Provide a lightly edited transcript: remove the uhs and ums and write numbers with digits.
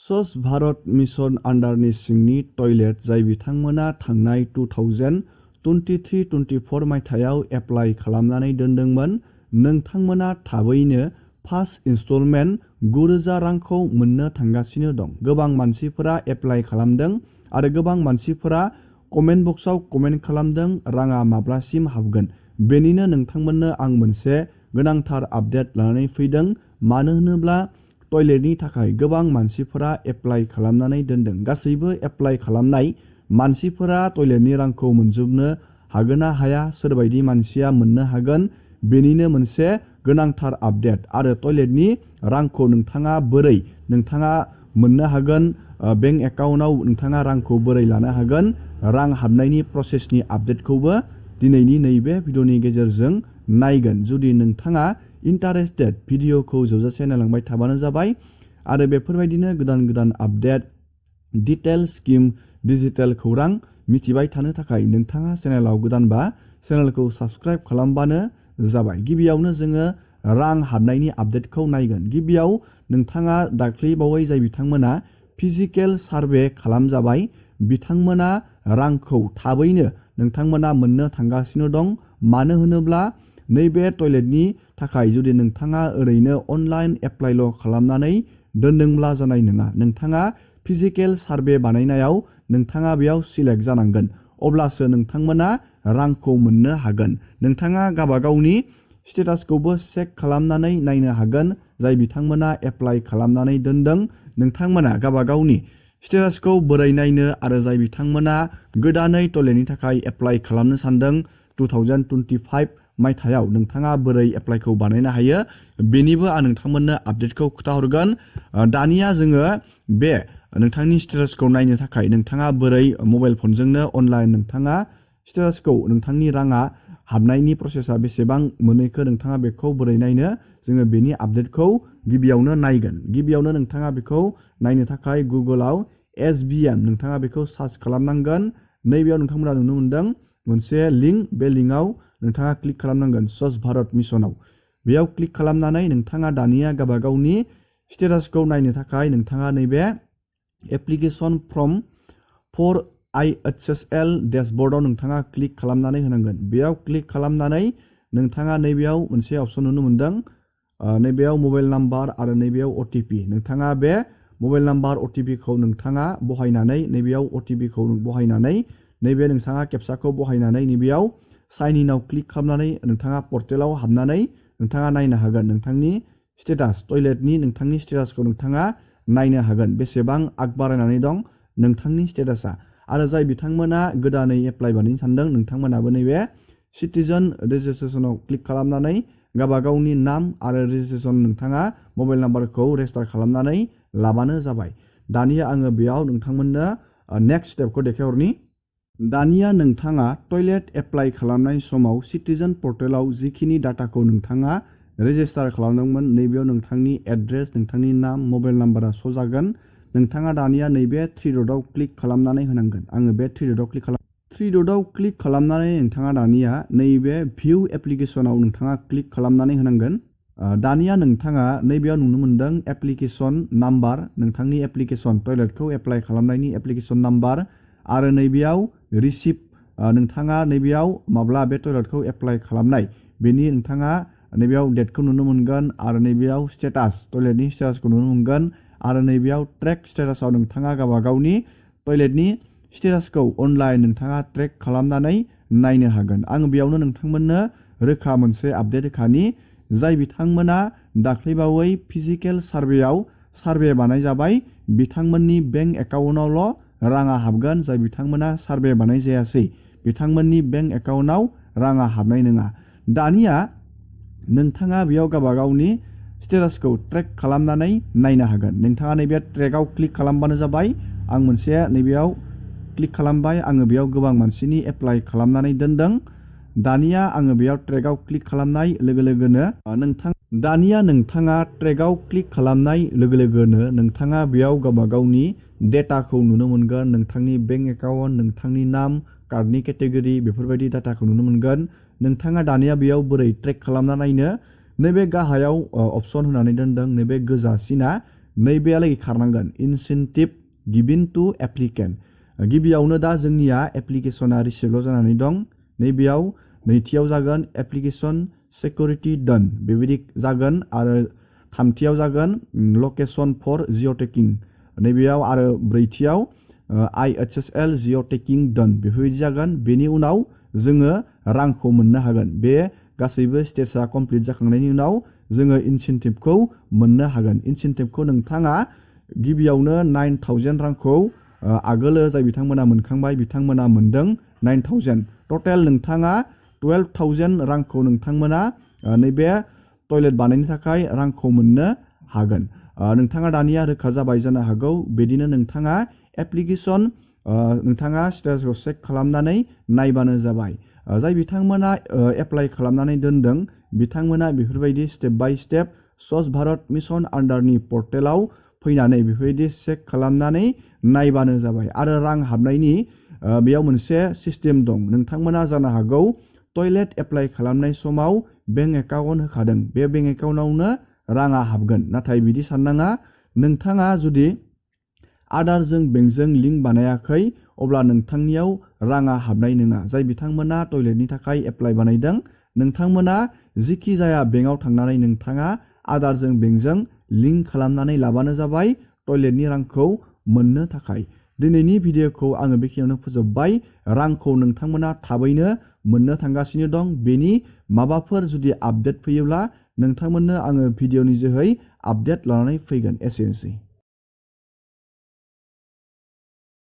स्वच्छ भारत मिशन आन्डारनि सिंनि टयलेट जाय बिथांमोना थांनाय 2023-24 मायथाइयाव एप्लाइ खालामनानै दोनदोंमोन। नोंथांमोना थाबैनो फार्स्ट इनस्टलमेन्ट 9,000 रांखौ मोननो थांगासिनो दं। गोबां मानसिफोरा एप्लाइ खालामदों आरो गोबां मानसिफोरा कमेन्ट बक्सआव कमेन्ट खालामदों राङा माब्लासिम हाबगोन। बेनिनो नोंथांमोननो आं मोनसे गोनांथार आपडेट लानानै फैदों। मानो होनोब्ला टयलेटनि थाखाय गोबां मानसिफोरा एप्लाइ खालामनानै दोनदों। गासैबो एप्लाइ खालामनाय मानसिफोरा टयलेटनि रांखौ मोनजोबनो हागोन ना हाया, सोरबायदि मानसिया मोननो हागोन, बेनिनो मोनसे गोनांथार आपडेट। आरो टयलेटनि रांखौ नोंथाङा मोननो हागोन, बेंक एकाउन्टआव नोंथाङा रांखौ बोरै लानो हागोन, रां हाबनायनि प्रसेसनि आपडेटखौबो दिनैनि नैबे भिडिअनि गेजेरजों नायगोन। जुदि नोंथाङा इन्टारेस्टेड, भिडिअखौ जोबजासे नायलांबाय थाबानो जाबाय। आरो बेफोरबायदिनो गोदान गोदान आपडेट, डिटेल स्किम, डिजिटेल खौरां मिथिबाय थानो थाखाय नोंथाङा चेनेलाव गोदानबा चेनेलखौ साबस्क्राइब खालामबानो जाबाय। गिबियावनो जोङो रां हाबनायनि आपडेटखौ नायगोन। गिबियाव नोंथाङा दाख्लैबावै जाय बिथांमोना फिजिकेल सार्भे खालामजाबाय, बिथांमोना रांखौ थाबैनो नोंथांमोना मोननो थांगासिनो दं। मानो होनोब्ला नैबे टयलेटनि थाखाय जुदि नोंथाङा ओरैनो अनलाइन एप्लाइल' खालामनानै दोनदोंब्ला जानाय नङा। नोंथाङा फिजिकेल सार्भे बानायनायाव नोंथाङा बेयाव सिलेक्ट जानांगोन, अब्लासो नोंथांमोना रांखौ मोननो हागोन। नोंथाङा गावबागावनि स्टेटासखौबो चेक खालामनानै नायनो हागोन। जाय बिथांमोना एप्लाइ खालामनानै दोनदों, नोंथांमोना गावबागावनि स्टेटासखौ बोरै नायनो आरो जाय बिथांमोना गोदानै टयलेटनि थाखाय एप्लाइ खालामनो सानदों 2025 मायथाइयाव नोंथाङा बोरै एप्लाइखौ बानायनो हायो, बेनिबो आं नोंथांमोननो आपडेटखौ खोन्थाहरगोन। दानिया जोङो बे नोंथांनि स्टेटासखौ नायनो थाखाय नोंथाङा बोरै मबाइल फनजोंनो अनलाइन नोंथाङा स्टेटासखौ, नोंथांनि राङा हाबनायनि प्रसेसा बेसेबां मोनहैखो नोंथाङा बेखौ बोरै नायनो, जोङो बेनि आपडेटखौ गिबियावनो नायगोन। गिबियावनो नोंथाङा बेखौ नायनो थाखाय गुगोलाव SBM नोंथाङा बेखौ सार्च खालामनांगोन। नैबेयाव नोंथांमोना नुनो मोनदों मोनसे लिंक, बे लिंकआव नोंथाङा क्लिक खालामनांगोन स्वच्छ भारत मिशनाव। बेयाव क्लिक खालामनानै नोंथाङा दानिया गावबागावनि स्टेटासखौ नायनो थाखाय नोंथाङा नैबे एप्लिकेशन फर्म फर IHSL डेशबर्डआव नोंथाङा क्लिक खालामनानै होनांगोन। बेयाव क्लिक खालामनानै नोंथाङा नैबेयाव मोनसे अपसन नुनो मोनदों, नैबेयाव मबाइल नाम्बार आरो नैबेयाव OTP। नोंथाङा बे मबाइल नाम्बार OTPखौ नोंथाङा बहायनानै, नैबेयाव OTPखौ बहायनानै, नैबे नोंथाङा केपसाखौ बहायनानै नैबेयाव साइन इनआव क्लिक खालामनानै नोंथाङा पर्टेलाव हाबनानै नोंथाङा नायनो हागोन। नोंथांनि स्टेटास, टयलेटनि नोंथांनि स्टेटासखौ नोंथाङा नायनो हागोन, बेसेबां आग बारायनानै दं नोंथांनि स्टेटासा। आरो जाय बिथांमोना गोदानै एप्लाइ बानायनो सानदों, नोंथांमोनाबो नैबे सिटिजेन रेजिस्ट्रेसनाव क्लिक खालामनानै गावबागावनि नाम आरो रेजिस्ट्रेसन नोंथाङा मबाइल नाम्बारखौ रेजिस्टार खालामनानै लाबानो जाबाय। दानिया आङो बेयाव नोंथांमोननो नेक्स्ट स्टेपखौ देखायहरनि। दानिया नोंथाङा टयलेट एप्लाइ खालामनाय समाव सिटिजेन पर्टेलाव जिखिनि डाटाखौ नोंथाङा रेजिस्टार खालामदोंमोन, नैबेयाव नोंथांनि एड्रेस, नोंथांनि नाम, मबाइल नाम्बारा श' जागोन। नोंथाङा दानिया नैबे 3 डटआव क्लिक खालामनानै होनांगोन। आङो बे 3 डटआव क्लिक खालामनानै नोंथाङा दानिया नैबे भिउ एप्लिकेशनाव नोंथाङा क्लिक खालामनानै होनांगोन। दानिया नोंथाङा नैबेयाव नुनो मोनदों एप्लिकेशन नाम्बार, नोंथांनि एप्लिकेशन, टयलेटखौ एप्लाइ खालामनायनि एप्लिकेशन नाम्बार, आरो नैबेयाव रिसिप्ट, नोंथाङा नैबेयाव माब्ला बे टयलेटखौ एप्लाइ खालामनाय बेनि नोंथाङा नैबेयाव डेटखौ नुनो मोनगोन। आरो नैबेयाव स्टेटास, टयलेटनि स्टेटासखौ नुनो मोनगोन। आरो नैबेयाव ट्रेक स्टेटासाव नोंथाङा गावबागावनि टयलेटनि स्टेटासखौ अनलाइन नोंथाङा ट्रेक खालामनानै नायनो हागोन। आं बेयावनो नोंथांमोननो रोखा मोनसे आपडेट होखानि, जाय बिथांमोना दाख्लैबावै फिजिकेल सार्भे बानायजाबाय, बिथांमोननि बेंक एकाउन्टआवल' राङा हाबगोन। जाय बिथांमोना सार्भे बानाय जायासै, बिथांमोननि बेंक एकाउन्टआव राङा हाबनाय नङा। दानिया नोंथाङा बेयाव गावबागावनि स्टेटासखौ ट्रेक खालामनानै नायनो हागोन। नोंथाङा नैबे ट्रेकआव क्लिक खालामबानो जाबाय। आं मोनसे नैबेयाव क्लिक खालामबाय, आङो बेयाव गोबां मानसिनि एप्लाइ खालामनानै दोनदों। दानिया आङो बेयाव ट्रेकआव क्लिक खालामनाय लोगो लोगोनो नोंथाङा ट्रेकआव क्लिक खालामनाय लोगो लोगोनो नोंथाङा बेयाव गावबागावनि डेटाखौ नुनो मोनगोन। नोंथांनि बेंक एकाउन्ट, नोंथांनि नाम, कार्डनि केटेगरि, बेफोरबायदि डाटाखौ नुनो मोनगोन। नोंथाङा दानिया बेयाव बोरै ट्रेक खालामना नायनो, नैबे गाहायाव अपसन होनानै दोनदों, नैबे गोजा सिना, नैबेहालागै खारनांगोन इनसेन्टिभ गिभिन टु एप्लिकेन्ट। गिबियावनो दा जोंनिया एप्लिकेसना रिसिभल' जानानै दं। नैबेयाव नैथियाव जागोन एप्लिकेसन सिकिउरिटि डन बेबायदि जागोन आरो थामथियाव जागोन लकेसन फर जिअ'टेकिं नैबेयाव आरो ब्रैथियाव IHSL जिअ'टेकिं डन बेफोरबायदि जागोन। बेनि उनाव जोङो रांखौ मोननो हागोन। बे गासैबो स्टेजआ कमप्लिट जाखांनायनि उनाव जोङो इनसेन्टिभखौ मोननो हागोन। इनसेन्टिभखौ नोंथाङा गिबियावनो 9,000 रांखौ आगोलो जाय बिथांमोना मोनखांबाय बिथांमोना मोनदों 9,000। टटेल नोंथाङा 12,000 रांखौ नोंथांमोना नैबे टयलेट बानायनो थाखाय रांखौ मोननो हागोन। नोंथाङा दानिया रोखा जाबाय जानो हागौ। बिदिनो नोंथाङा एप्लिकेसन नोंथाङा स्टेटासखौ चेक खालामनानै नायबानो जाबाय। जाय बिथांमोना एप्लाइ खालामनानै दोनदों बिथांमोना बेफोरबायदि स्टेप बाय स्टेप स्वच्छ भारत मिशन आन्डारनि पर्टेलाव फैनानै बेफोरबायदि चेक खालामनानै नायबानो जाबाय। आरो रां हाबनायनि बेयाव मोनसे सिस्टेम दं। नोंथांमोना जानो हागौ टयलेट एप्लाइ खालामनाय समाव बेंक एकाउन्ट होखादों। बे बेंक एकाउन्टआवनो राङा हाबगोन। नाथाय बिदि साननाङा। नोंथाङा जुदि आदारजों बेंकजों लिंक बानायाखै अब्ला नोंथांनियाव राङा हाबनाय नङा। जाय बिथांमोना टयलेटनि थाखाय एप्लाइ बानायदों नोंथांमोना जिखि जाया बेंकआव थांनानै नोंथाङा आदारजों बेंकजों लिंक खालामनानै लाबानो जाबाय टयलेटनि रांखौ मोननो थाखाय। दिनैनि भिडिअखौ आङो बेखिनियावनो फोजोबबाय। रांखौ नोंथांमोना थाबैनो मोननो थांगासिनो दं। बेनि माबाफोर जुदि आपडेट फैयोब्ला नोंथांमोननो आङो भिडिअनि जोहै आपडेट लानानै फैगोन। एसेनोसै।